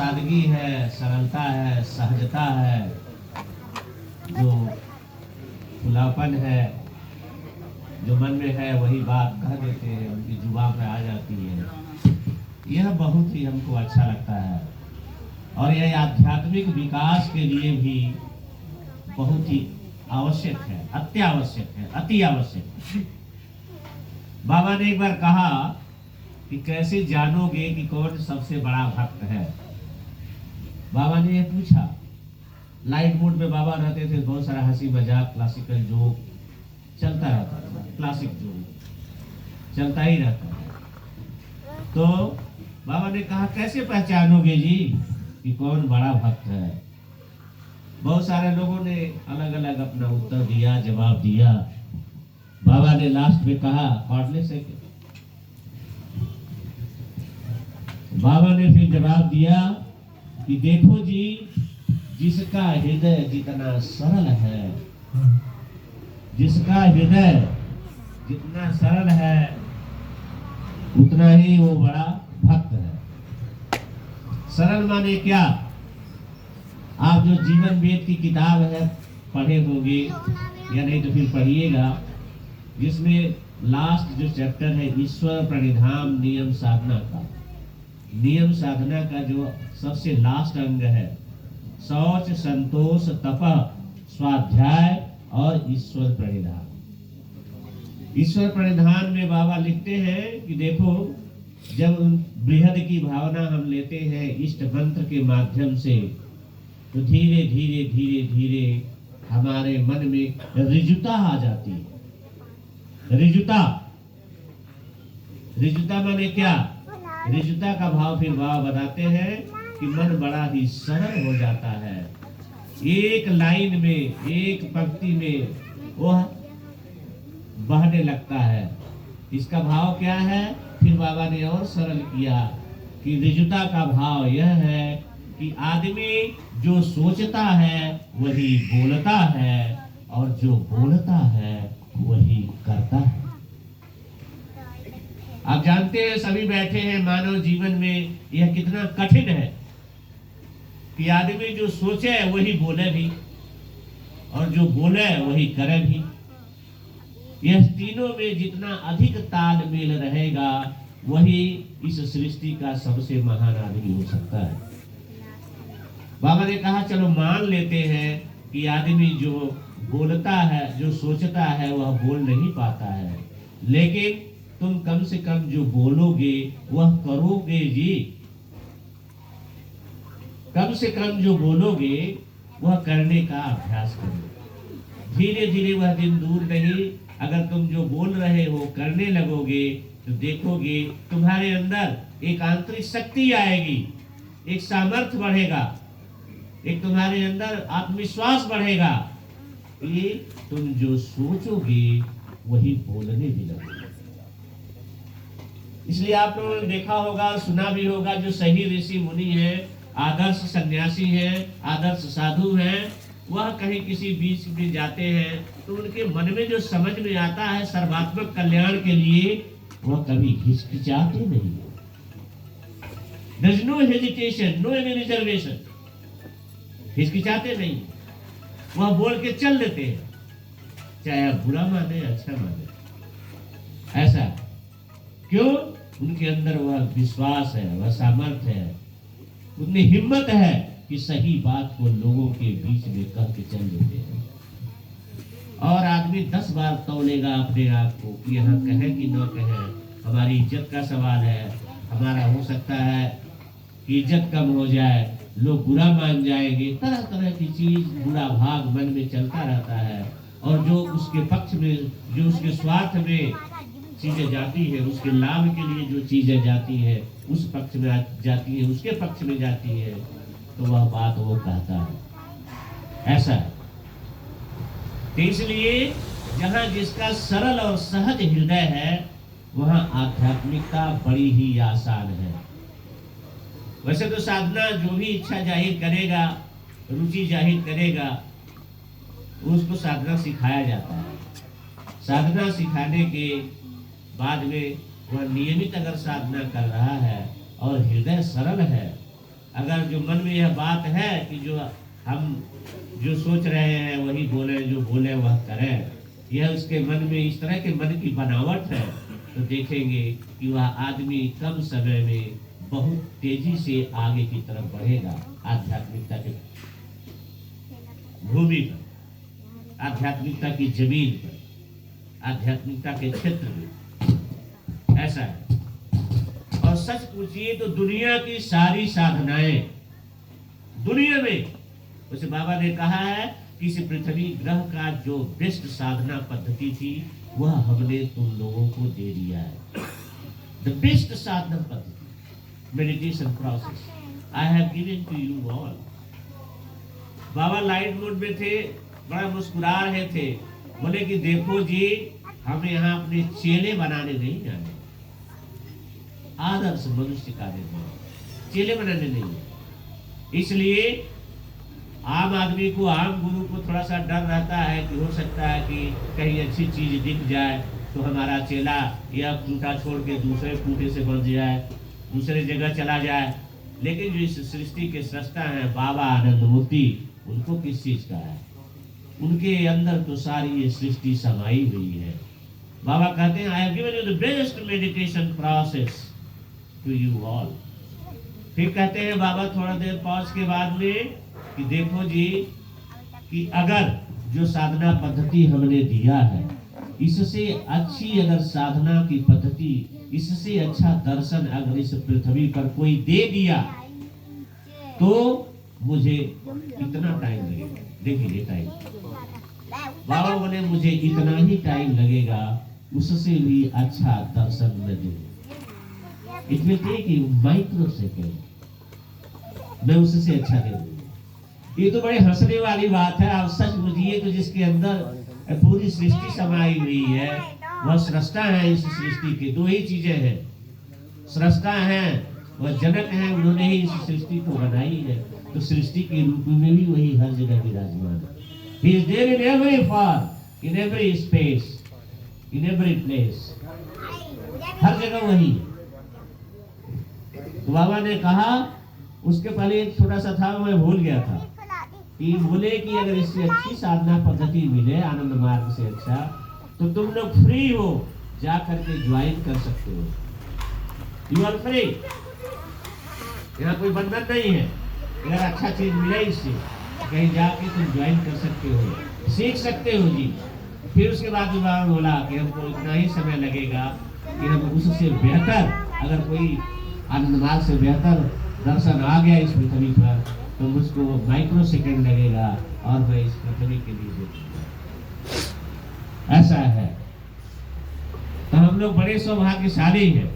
सादगी है, सरलता है, सहजता है, जो खुलापन है, जो मन में है वही बात कह देते हैं, उनकी जुबान पे आ जाती है। यह बहुत ही हमको अच्छा लगता है और यह आध्यात्मिक विकास के लिए भी बहुत ही आवश्यक है, अत्यावश्यक है, अति आवश्यक है। बाबा ने एक बार कहा कि कैसे जानोगे कि कौन सबसे बड़ा भक्त है। बाबा ने ये पूछा। लाइट बोर्ड में बाबा रहते थे, बहुत सारा हंसी मजाक क्लासिकल जोक चलता रहता था, क्लासिक जोक चलता ही रहता था। तो बाबा ने कहा कैसे पहचानोगे जी कि कौन बड़ा भक्त है। बहुत सारे लोगों ने अलग अलग अपना उत्तर दिया, जवाब दिया। बाबा ने लास्ट में कहा, पढ़ने से बाबा ने फिर जवाब दिया कि देखो जी, जिसका हृदय जितना सरल है, जिसका हृदय जितना सरल है उतना ही वो बड़ा भक्त है। सरल माने क्या? आप जो जीवन वेद की किताब है पढ़े होंगे या नहीं तो फिर पढ़िएगा, जिसमें लास्ट जो चैप्टर है ईश्वर प्रणिधान नियम साधना का, नियम साधना का जो सबसे लास्ट अंग है, शौच, संतोष, तपः, स्वाध्याय और ईश्वर प्रणिधान। ईश्वर प्रणिधान में बाबा लिखते हैं कि देखो, जब बृहद की भावना हम लेते हैं इष्ट मंत्र के माध्यम से, तो धीरे धीरे धीरे धीरे हमारे मन में ऋजुता आ जाती है। ऋजुता, ऋजुता माने क्या? ऋजुता का भाव फिर बाबा बताते हैं कि मन बड़ा ही सरल हो जाता है। एक लाइन में, एक पंक्ति में वह बहने लगता है। इसका भाव क्या है? फिर बाबा ने और सरल किया कि ऋजुता का भाव यह है कि आदमी जो सोचता है वही बोलता है और जो बोलता है वही करता है। आप जानते हैं, सभी बैठे हैं, मानव जीवन में यह कितना कठिन है कि आदमी जो सोचे वही बोले भी और जो बोले वही करे भी। यह तीनों में जितना अधिक तालमेल रहेगा वही इस सृष्टि का सबसे महान आदमी हो सकता है। बाबा ने कहा चलो मान लेते हैं कि आदमी जो बोलता है, जो सोचता है वह बोल नहीं पाता है, लेकिन तुम कम से कम जो बोलोगे वह करोगे जी। कम से कम जो बोलोगे वह करने का अभ्यास करो। धीरे धीरे वह दिन दूर नहीं, अगर तुम जो बोल रहे हो करने लगोगे तो देखोगे तुम्हारे अंदर एक आंतरिक शक्ति आएगी, एक सामर्थ्य बढ़ेगा, एक तुम्हारे अंदर आत्मविश्वास बढ़ेगा कि तुम जो सोचोगे वही बोलने भी लगोगे। इसलिए आप लोगों ने देखा होगा, सुना भी होगा, जो सही ऋषि मुनि है, आदर्श सन्यासी है, आदर्श साधु है, वह कहीं किसी बीच में जाते हैं तो उनके मन में जो समझ में आता है सर्वात्मक कल्याण के लिए, वह कभी हिचकिचाते नहीं। There is no hesitation, no any reservation. हिचकिचाते नहीं, वह बोल के चल देते हैं, चाहे आप बुरा माने अच्छा माने। ऐसा क्यों? उनके अंदर वह विश्वास है, वह सामर्थ्य है, उतनी हिम्मत है कि सही बात को लोगों के बीच में कह के चल देते हैं। और आदमी 10 बार तौलेगा अपने आप को कि यहाँ कहे कि न कहे, हमारी इज्जत का सवाल है। हमारा हो सकता है कि इज्जत कम हो जाए, लोग बुरा मान जाएंगे, तरह तरह की चीज, बुरा भाग मन में चलता रहता है। और जो उसके पक्ष में, जो उसके स्वार्थ में चीजें जाती है, उसके लाभ के लिए जो चीजें जाती है, उस पक्ष में जाती है, उसके पक्ष में जाती है, तो वह बात वो कहता है। ऐसा है। तो इसलिए जहाँ जिसका सरल और सहज हृदय है वहाँ आध्यात्मिकता बड़ी ही आसान है। वैसे तो साधना जो भी इच्छा जाहिर करेगा, रुचि जाहिर करेगा, उसको साधना सिखाया जाता है। साधना सिखाने के बाद में वह नियमित अगर साधना कर रहा है और हृदय सरल है अगर जो मन में यह बात है कि जो हम जो सोच रहे हैं वही बोले, जो बोले वह करें, यह उसके मन में इस तरह के मन की बनावट है, तो देखेंगे कि वह आदमी कम समय में बहुत तेजी से आगे की तरफ बढ़ेगा आध्यात्मिकता के भूमि पर, आध्यात्मिकता की जमीन पर, आध्यात्मिकता के क्षेत्र में। ऐसा है। और सच पूछिए तो दुनिया की सारी साधनाएं दुनिया में, उसे बाबा ने कहा है कि इस पृथ्वी ग्रह का जो बेस्ट साधना पद्धति थी वह हमने तुम लोगों को दे दिया है। द बेस्ट साधना पद्धति, meditation process, I have given to you all. Baba light mode में थे, बड़ा मुस्कुरा रहे थे, बोले कि देखो जी, हम यहाँ अपने चेले बनाने नहीं जाने, आदर्श मनुष्य का निर्माण, चेले बनाने नहीं। इसलिए आम आदमी को, आम गुरु को थोड़ा सा डर रहता है कि हो सकता है कि कहीं अच्छी चीज दिख जाए तो हमारा चेला या खूंटा छोड़ के दूसरे खूंटे से बढ़ जाए, दूसरे जगह चला जाए। लेकिन जो इस सृष्टि के सृष्टा हैं बाबा आनंद मूर्ति, उनको किस चीज का है? उनके अंदर तो सारी ये सृष्टि समाई हुई है। बाबा कहते हैं, I have given you the best meditation process to you all. फिर कहते हैं बाबा थोड़ा देर पॉज के बाद में कि देखो जी, कि अगर जो साधना पद्धति हमने दिया है, इससे अच्छी अगर साधना की पद्धति, इससे अच्छा दर्शन अगर इस पृथ्वी पर कोई दे दिया तो मुझे इतना टाइम लगेगा। देखिए टाइम, बाबा बोले मुझे इतना ही टाइम लगेगा, उससे भी अच्छा दर्शन मैं दूंगा। It will take you micro second, मैं उससे अच्छा दे दूंगा। ये तो बड़े हंसने वाली बात है। आप सच बुझिए तो जिसके अंदर पूरी सृष्टि समाई हुई है वह सृष्टा है। इस सृष्टि के दो ही चीजें हैं, सृष्टा हैं, वह जनक है, उन्होंने ही इस सृष्टि को बनाई है। तो सृष्टि के रूप में भी वही हर जगह विराजमान है। He is there in every form, in every space, in every place, हर जगह वही है। तो बाबा ने कहा, उसके पहले एक छोटा सा था, मैं भूल गया था, कि बोले कि अगर इससे अच्छी साधना पद्धति मिले आनंद मार्ग से अच्छा, तो तुम लोग फ्री हो, जा करके ज्वाइन कर सकते हो। यू आर फ्री, यहाँ कोई बंधन नहीं है। अगर अच्छा चीज मिले इससे, कहीं जाके तुम ज्वाइन कर सकते हो, सीख सकते हो जी। फिर उसके बाद बाबा बोला कि हमको इतना ही समय लगेगा कि हम उससे बेहतर, अगर कोई आनंद मार्ग से बेहतर दर्शन आ गया इस पृथ्वी पर, तो मुझको माइक्रो सेकेंड लगेगा और मैं इस पृथ्वी के लिए देखूंगा। ऐसा है। तो हम लोग बड़े सौभाग्यशाली हैं।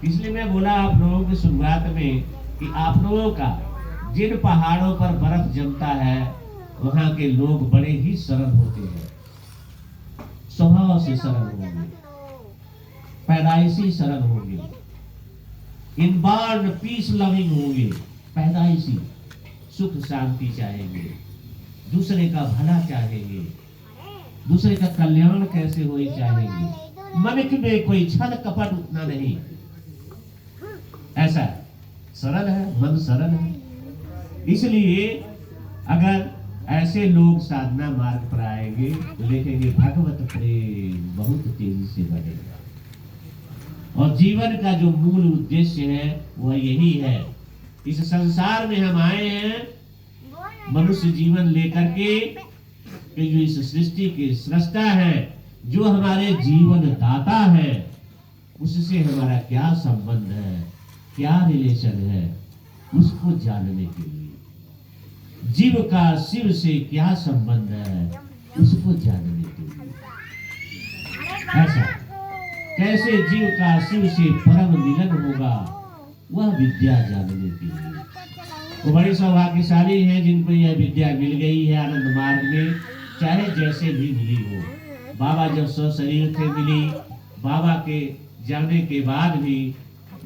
इसलिए मैं बोला आप लोगों की शुरुआत में कि आप लोगों का जिन पहाड़ों पर बर्फ जमता है वहां के लोग बड़े ही सरल होते हैं, स्वभाव से सरल होंगे, पैदाइशी सरल होंगे, इनबॉर्न पीस लविंग होंगे, पैदाइशी सुख शांति चाहेंगे, दूसरे का भला चाहेंगे, दूसरे का कल्याण कैसे हो चाहेंगे, मन में कोई छल कपट उतना नहीं। ऐसा सरल है, मन सरल है। इसलिए अगर ऐसे लोग साधना मार्ग पर आएंगे तो देखेंगे भगवत प्रेम बहुत तेजी से बढ़ेगा। और जीवन का जो मूल उद्देश्य है वह यही है। इस संसार में हम आए हैं मनुष्य जीवन लेकर के, जो इस सृष्टि के सृष्टा है, जो हमारे जीवन दाता है, उससे हमारा क्या संबंध है, क्या रिलेशन है, उसको जानने के लिए। जीव का शिव से क्या संबंध है, उसको जानने के लिए। ऐसा कैसे जीव का शिव से परम मिलन होगा, वह विद्या जानने के लिए। वो बड़े सौभाग्यशाली हैं जिनको यह विद्या मिल गई है आनंद मार्ग में, चाहे जैसे भी मिली हो। बाबा जब शरीर थे मिली, बाबा के जाने के बाद भी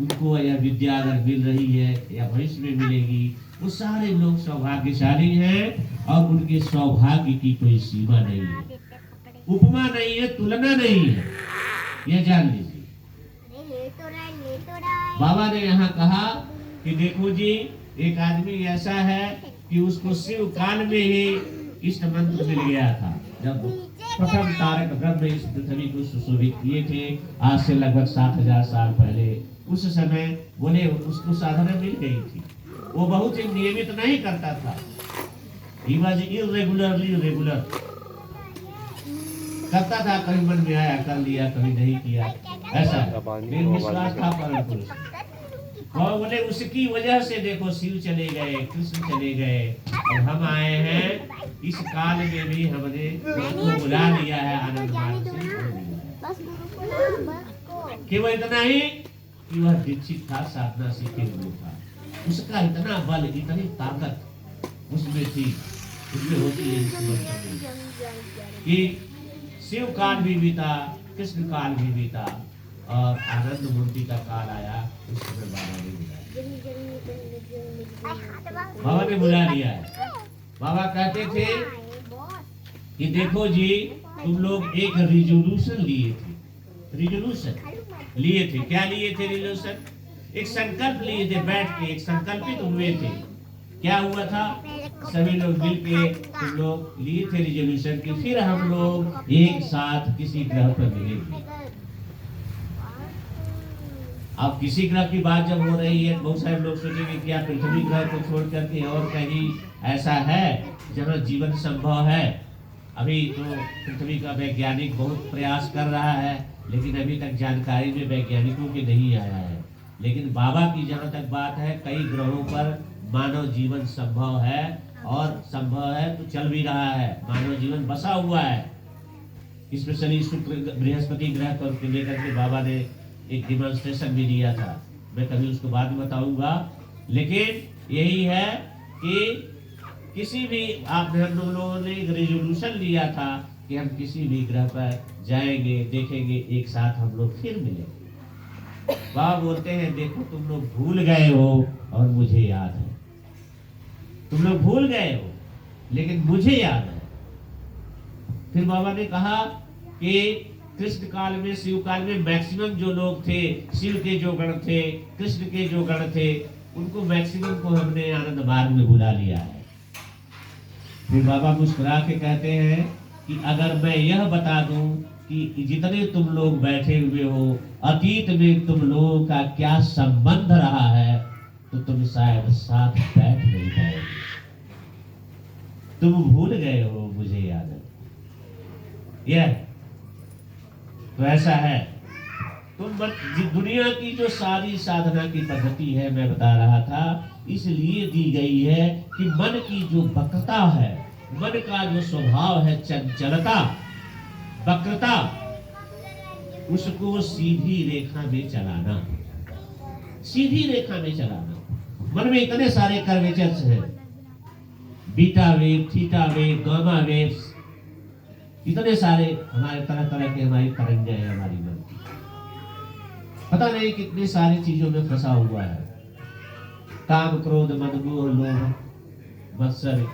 उनको यह विद्या अगर मिल रही है या भविष्य में मिलेगी, वो सारे लोग सौभाग्यशाली हैं और उनके सौभाग्य की कोई सीमा नहीं है, उपमा नहीं है, तुलना नहीं है। यह जान लीजिए। बाबा ने यहाँ कहा कि देखो जी, एक आदमी ऐसा है कि उसको शिव काल में ही इष्ट मंत्र मिल गया था। जब प्रथम तारक ब्रह्म इस पृथ्वी को सुशोभित किए थे, आज से लगभग 7,000 साल पहले, उस समय बोले उसको साधना मिल गई थी। वो बहुत ही नियमित नहीं करता था, ही वॉज इरेगुलरली रेगुलर करता था। कभी मन में आया कर लिया, कभी नहीं किया, ऐसा विश्वास था परम पुरुष। और बोले उसकी वजह से देखो शिव चले गए, कृष्ण चले गए, और हम आए हैं इस काल में भी हमने उनको बुला लिया है, आनंद मार्ग से केवल इतना ही कि वह दीक्षित था, साधना सीखे हुए था। उसका इतना बल, इतनी ताकत उसमें थी, उसमें होती है इस मंत्र में कि शिव काल भी बीता, कृष्ण काल भी बीता, और आनंद मूर्ति का काल आया, उस समय बाबा ने बुला लिया है। बाबा कहते थे कि देखो जी, तुम लोग एक रिजोल्यूशन लिए थे। रिजोल्यूशन लिए थे, क्या लिए थे? रिजोल्यूशन, एक संकल्प लिए थे, बैठ के एक संकल्पित हुए थे। क्या हुआ था? सभी लोग मिलके तुम लोग लिए थे रिजोल्यूशन कि फिर हम लोग एक साथ किसी ग्रह पर मिलेंगे। अब किसी ग्रह की बात जब हो रही है, बहुत सारे लोग सोचेंगे कि क्या पृथ्वी ग्रह को छोड़ करके और कहीं ऐसा है जहाँ जीवन संभव है? अभी तो पृथ्वी का वैज्ञानिक बहुत प्रयास कर रहा है, लेकिन अभी तक जानकारी में वैज्ञानिकों के नहीं आया है। लेकिन बाबा की जहाँ तक बात है, कई ग्रहों पर मानव जीवन संभव है, और संभव है तो चल भी रहा है, मानव जीवन बसा हुआ है। स्पेशली शुक्र बृहस्पति ग्रह को लेकर के बाबा ने एक डिमॉन्स्ट्रेशन भी दिया था, मैं कभी उसको बाद में बताऊंगा। लेकिन यही है कि किसी भी हम लोगों ने एक रेजोल्यूशन लिया था कि हम किसी भी ग्रह पर जाएंगे, देखेंगे, एक साथ हम लोग फिर मिलेंगे। बाबा बोलते हैं देखो तुम लोग भूल गए हो और मुझे याद है। तुम लोग भूल गए हो लेकिन मुझे याद है। फिर बाबा ने कहा कि कृष्ण काल में, शिव काल में मैक्सिमम जो लोग थे, शिव के जो गण थे, कृष्ण के जो गण थे, उनको मैक्सिमम को हमने आनंद मार्ग में बुला लिया है। फिर बाबा मुस्कुरा के कहते हैं कि अगर मैं यह बता दूं कि जितने तुम लोग बैठे हुए हो, अतीत में तुम लोगों का क्या संबंध रहा है, तो तुम शायद साथ बैठ नहीं पाओगे। तुम भूल गए हो, मुझे याद है। यह तो ऐसा है। तो दुनिया की जो सारी साधना की पद्धति है, मैं बता रहा था, इसलिए दी गई है कि मन की जो वक्रता है, मन का जो स्वभाव है, चंचलता, वक्रता, उसको सीधी रेखा में चलाना, सीधी रेखा में चलाना। मन में इतने सारे कर्वेचर्स हैं, beta wave, theta wave, gamma waves, इतने सारे हमारे तरह तरह के हमारी तरंगे हैं हमारी मन की। पता नहीं कितनी सारी चीजों में फंसा हुआ है। काम, क्रोध, मद, मोह, लोभ, मत्सर,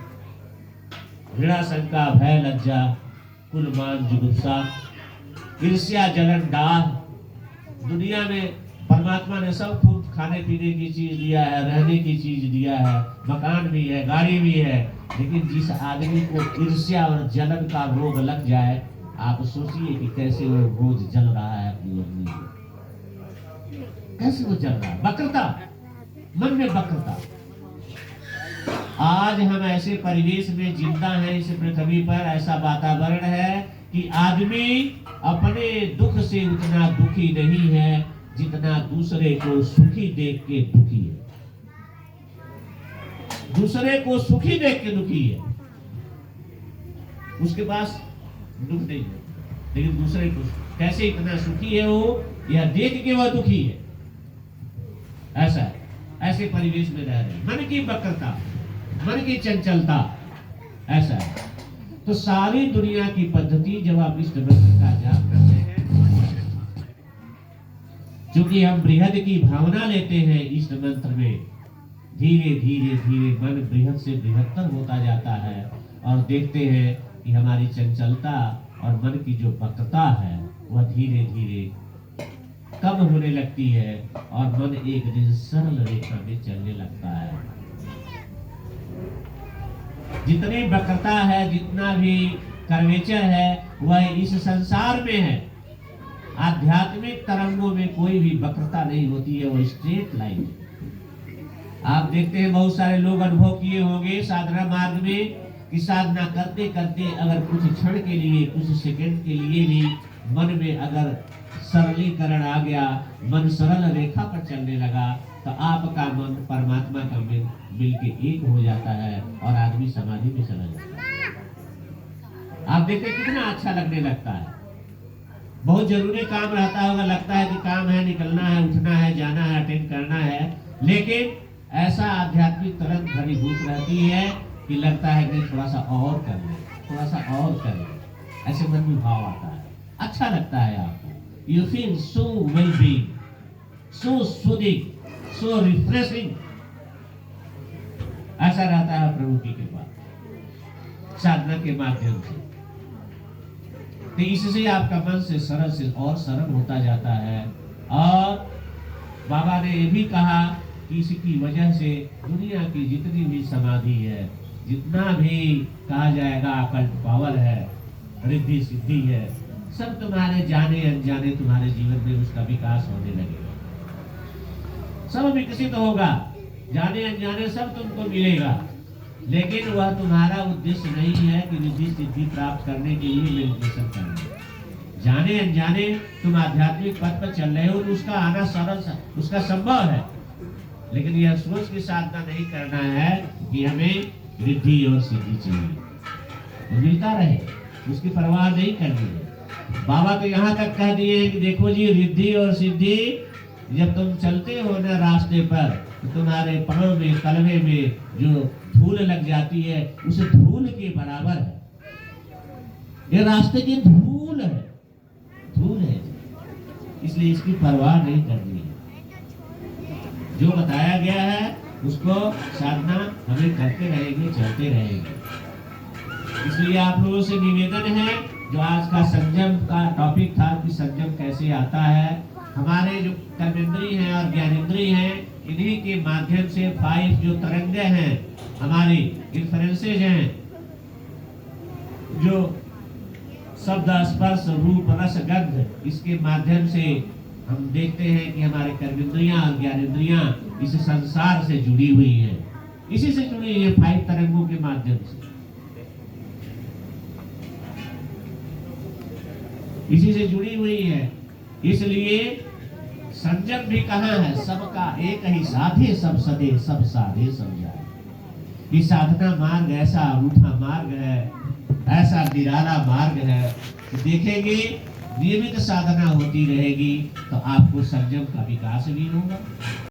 घृणा, शंका, भय, लज्जा, कुल, मान, जुगुप्सा, ईर्ष्या, जलन, डाह। दुनिया में परमात्मा ने सब कुछ, खाने पीने की चीज दिया है, रहने की चीज दिया है, मकान भी है, गाड़ी भी है, लेकिन जिस आदमी को ईर्ष्या और जलन का रोग लग जाए, आप सोचिए कि कैसे वो रोज जल रहा है अपनी अग्नि में, कैसे वो जल रहा है। वक्रता, मन में वक्रता। आज हम ऐसे परिवेश में जिंदा हैं, इस पृथ्वी पर ऐसा वातावरण है कि आदमी अपने दुख से उतना दुखी नहीं है जितना दूसरे को सुखी देख के दुखी है। दूसरे को सुखी देख के दुखी है, उसके पास दुख नहीं है, लेकिन दूसरे को कैसे इतना सुखी है वो, यह देख के वह दुखी है। ऐसा है, ऐसे परिवेश में रह रहे। मन की वक्रता, मन की चंचलता, ऐसा है। तो सारी दुनिया की पद्धति जब आप इष्ट मंत्र का जाप करते हैं, क्योंकि हम बृहद की भावना लेते हैं इष्ट मंत्र में, धीरे धीरे धीरे मन बृहद से बृहत्तर होता जाता है, और देखते हैं कि हमारी चंचलता और मन की जो वक्रता है वह धीरे धीरे कम होने लगती है, और मन एक दिन सरल रेखा में चलने लगता है। जितनी वक्रता है, जितना भी कर्वेचर है, वह इस संसार में है। आध्यात्मिक तरंगों में कोई भी वक्रता नहीं होती है, वो स्ट्रेट लाइन है। आप देखते हैं बहुत सारे लोग अनुभव किए होंगे साधना मार्ग में कि साधना करते करते अगर कुछ क्षण के लिए, कुछ सेकंड के लिए भी मन में अगर सरलीकरण आ गया, मन सरल रेखा पर चलने लगा, तो आपका मन परमात्मा का मिल के एक हो जाता है और आदमी समाधि में चला जाता है। आप देखते कितना अच्छा लगने लगता है। बहुत जरूरी काम रहता होगा, लगता है कि काम है, निकलना है, उठना है, जाना है, अटेंड करना है, लेकिन ऐसा आध्यात्मिक तरंग घनीभूत रहती है कि लगता है कि थोड़ा सा और कर ले, थोड़ा सा और कर ले, ऐसे मन में भाव आता है, अच्छा लगता है आपको। You feel so well being, so soothing, so refreshing. ऐसा रहता है प्रभु की कृपा साधना के माध्यम से। तो इससे आपका मन से सरल से और सरल होता जाता है। और बाबा ने ये भी कहा कि इसकी वजह से दुनिया की जितनी भी समाधि है, जितना भी कहा जाएगा अकल्ट पावर है, रिद्धि सिद्धि है, सब तुम्हारे जाने अनजाने तुम्हारे जीवन में उसका विकास होने लगेगा, सब विकसित होगा, जाने अनजाने सब तुमको मिलेगा। लेकिन वह तुम्हारा उद्देश्य नहीं है कि रिद्धि सिद्धि प्राप्त करने के लिए मेडिटेशन करना। जाने अनजाने तुम आध्यात्मिक पथ पर चल रहे हो तो उसका आना सरल, उसका संभव है, लेकिन यह सोच के साधना नहीं करना है कि हमें रिद्धि और सिद्धि चाहिए, तो मिलता रहे, उसकी परवाह नहीं करनी है। बाबा तो यहाँ तक कह दिए कि देखो जी, रिद्धि और सिद्धि जब तुम चलते हो ना रास्ते पर, तो तुम्हारे पांव में, तलवे में जो धूल लग जाती है, उस धूल के बराबर है। ये रास्ते की धूल है, धूल है, इसलिए इसकी परवाह नहीं करनी है। जो बताया गया है उसको साधना हमें करते रहेंगे, चलते रहेंगे। इसलिए आप लोगों से निवेदन है, जो आज का संयम का टॉपिक था कि संयम कैसे आता है, हमारे जो कर्मेंद्रिय हैं और ज्ञानेंद्रिय हैं, इन्हीं के माध्यम से 5 जो तरंगे हैं, हमारी इंफ्लुएंसेज हैं, जो शब्द, स्पर्श, रूप, रस, गंध, इसके माध्यम से हम देखते हैं कि हमारे कर्मेंद्रियां और ज्ञानेंद्रियां इस संसार से जुड़ी हुई हैं, इसी से जुड़ी हुई है 5 तरंगों के माध्यम से, इसी से जुड़ी हुई है। इसलिए संयम भी कहाँ है, सबका एक ही साधे सब सदे, सब साधे सब जाए। ये साधना मार्ग ऐसा अनूठा मार्ग है, ऐसा निराला मार्ग है, देखेंगे नियमित साधना होती रहेगी तो आपको संयम का विकास भी होगा।